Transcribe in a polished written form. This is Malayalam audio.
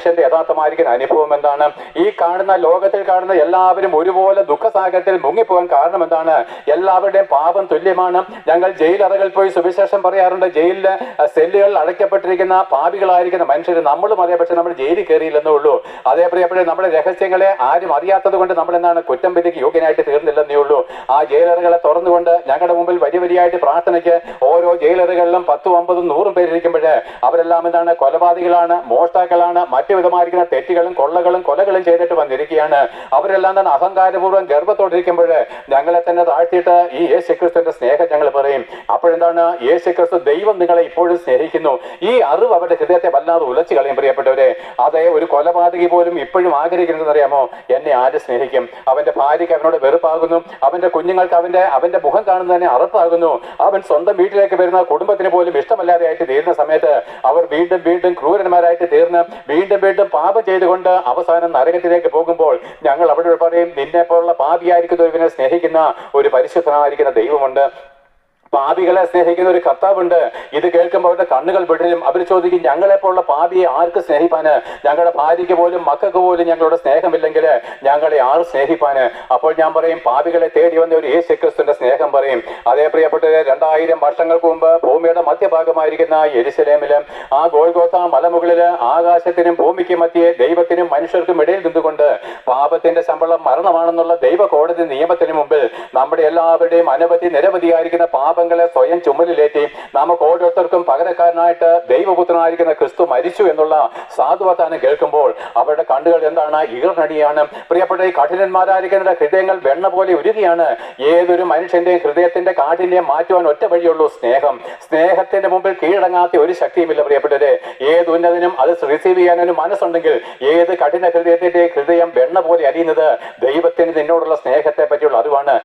മനുഷ്യന്റെ യഥാർത്ഥമായിരിക്കുന്ന അനുഭവം എന്താണ്? ഈ കാണുന്ന ലോകത്തിൽ കാണുന്ന എല്ലാവരും ഒരുപോലെ ദുഃഖസാഗരത്തിൽ മുങ്ങിപ്പോകാൻ കാരണം എന്താണ്? എല്ലാവരുടെയും പാപം തുല്യമാണ്. ഞങ്ങൾ ജയിലറകളിൽ പോയി സുവിശേഷം പറയാറുണ്ട്. ജയിലിലെ സെല്ലുകൾ അടയ്ക്കപ്പെട്ടിരിക്കുന്ന പാപികളായിരിക്കുന്ന മനുഷ്യർ നമ്മളും അതേ, പക്ഷെ നമ്മൾ ജയിലിൽ കയറിയില്ലെന്നേ ഉള്ളൂ. അതേ പ്രിയപ്പെട്ട നമ്മുടെ രഹസ്യങ്ങളെ ആരും അറിയാത്തത് കൊണ്ട് നമ്മൾ എന്താണ് കുറ്റം വിധിക്ക് യോഗ്യനായിട്ട് തീർന്നില്ലെന്നേ ഉള്ളൂ. ആ ജയിലറുകളെ തുറന്നുകൊണ്ട് ഞങ്ങളുടെ മുമ്പിൽ വരിയായിട്ട് പ്രാർത്ഥനയ്ക്ക് ഓരോ ജയിലറുകളിലും 10, 50, 100 പേരിരിക്കുമ്പോൾ അവരെല്ലാം എന്താണ് കൊലപാതകളാണ്, മോഷ്ടാക്കളാണ്, മറ്റു വിധമായിരിക്കുന്ന തെറ്റുകളും കൊള്ളകളും കൊലകളും ചെയ്തിട്ട് വന്നിരിക്കുകയാണ്. അവരെല്ലാം തന്നെ അഹങ്കാരപൂർവ്വം ഗർഭത്തോടിരിക്കുമ്പോൾ ഞങ്ങളെ തന്നെ താഴ്ത്തിയിട്ട് ഈ യേശുക്രിസ്തുവിന്റെ സ്നേഹം ഞങ്ങൾ പറയും. അപ്പോഴെന്താണ്? യേശുക്രിസ്തു ദൈവം നിങ്ങളെ ഇപ്പോഴും സ്നേഹിക്കുന്നു. ഈ അറിവ് അവരുടെ ഹൃദയത്തെ വല്ലാതെ ഉലച്ചു കളയും പ്രിയപ്പെട്ടവരെ. അതേ ഒരു കൊലപാതകി പോലും ഇപ്പോഴും ആഗ്രഹിക്കുന്നത് അറിയാമോ? എന്നെ ആര് സ്നേഹിക്കും? അവന്റെ ഭാര്യയ്ക്ക് അവനോട് വെറുപ്പാകുന്നു, അവന്റെ കുഞ്ഞുങ്ങൾക്ക് അവന്റെ മുഖം കാണുന്നതിനെ അറപ്പാകുന്നു, അവൻ സ്വന്തം വീട്ടിലേക്ക് വരുന്ന കുടുംബത്തിന് പോലും ഇഷ്ടമല്ലാതെ ആയിട്ട് തീരുന്ന സമയത്ത് അവർ വീണ്ടും വീണ്ടും ക്രൂരന്മാരായിട്ട് തീർന്ന് വീണ്ടും വീണ്ടും പാപം ചെയ്തുകൊണ്ട് അവസാനം നരകത്തിലേക്ക് പോകുമ്പോൾ ഞങ്ങൾ അവിടെ പറയും, നിന്നെ പോലുള്ള പാപിയായിരിക്കുന്ന ഒരുവനെ സ്നേഹിക്കുന്ന ഒരു പരിശുദ്ധനായിരിക്കുന്ന ദൈവമുണ്ട്, പാപികളെ സ്നേഹിക്കുന്ന ഒരു കർത്താവുണ്ട്. ഇത് കേൾക്കുമ്പോൾ അവരുടെ കണ്ണുകൾ വിടരും. അവർ ചോദിക്കും, ഞങ്ങളെപ്പോലുള്ള പാപിയെ ആർക്ക് സ്നേഹിപ്പാന്? ഞങ്ങളുടെ ഭാര്യയ്ക്ക് പോലും മക്കൾക്ക് പോലും ഞങ്ങളുടെ സ്നേഹമില്ലെങ്കിൽ ഞങ്ങളെ ആര് സ്നേഹിപ്പാന്? അപ്പോൾ ഞാൻ പറയും, പാപികളെ തേടി വന്ന ഒരു യേശുക്രിസ്തുവിന്റെ സ്നേഹം പറയും. അതേ പ്രിയപ്പെട്ടവരെ, 2000 വർഷങ്ങൾക്ക് മുമ്പ് ഭൂമിയുടെ മധ്യഭാഗമായിരിക്കുന്ന യെരുശലേമില് ആ ഗോൽഗോഥ മലമുകളില് ആകാശത്തിനും ഭൂമിക്കും മധ്യേ ദൈവത്തിനും മനുഷ്യർക്കും ഇടയിൽ നിന്നുകൊണ്ട് പാപത്തിന്റെ ശമ്പളം മരണമാണെന്നുള്ള ദൈവ കോടതി നിയമത്തിന് മുമ്പിൽ നമ്മുടെ എല്ലാവരുടെയും നിരവധിയായിരിക്കുന്ന പാപങ്ങളെ സ്വയം ചുമലിലേറ്റി നമുക്ക് ഓരോരുത്തർക്കും പകരക്കാരനായിട്ട് ദൈവപുത്രനായിരിക്കുന്ന ക്രിസ്തു മരിച്ചു എന്നുള്ള സാധുവത്താനം കേൾക്കുമ്പോൾ അവരുടെ കണ്ണുകൾ എന്താണ്? ഈർനടിയാണ്. പ്രിയപ്പെട്ട ഈ കഠിനന്മാരായിരിക്കുന്ന ഹൃദയങ്ങൾ വെണ്ണ പോലെ ഉരുകിയാണ്. ഏതൊരു മനുഷ്യന്റെയും ഹൃദയത്തിന്റെ കാഠിന്യം മാറ്റുവാൻ ഒറ്റ വഴിയുള്ളൂ, സ്നേഹം. സ്നേഹത്തിന്റെ മുമ്പിൽ കീഴടങ്ങാത്ത ഒരു ശക്തിയുമില്ല പ്രിയപ്പെട്ടവരെ. ഏത് ഉന്നതനും അത് റിസീവ് ചെയ്യാനൊരു മനസ്സുണ്ടെങ്കിൽ ഏത് കഠിന ഹൃദയത്തിന്റെ ഹൃദയം വെണ്ണ പോലെ അരിയുന്നത് ദൈവത്തിന് നിന്നോടുള്ള സ്നേഹത്തെ പറ്റിയുള്ള അറിവാണ്.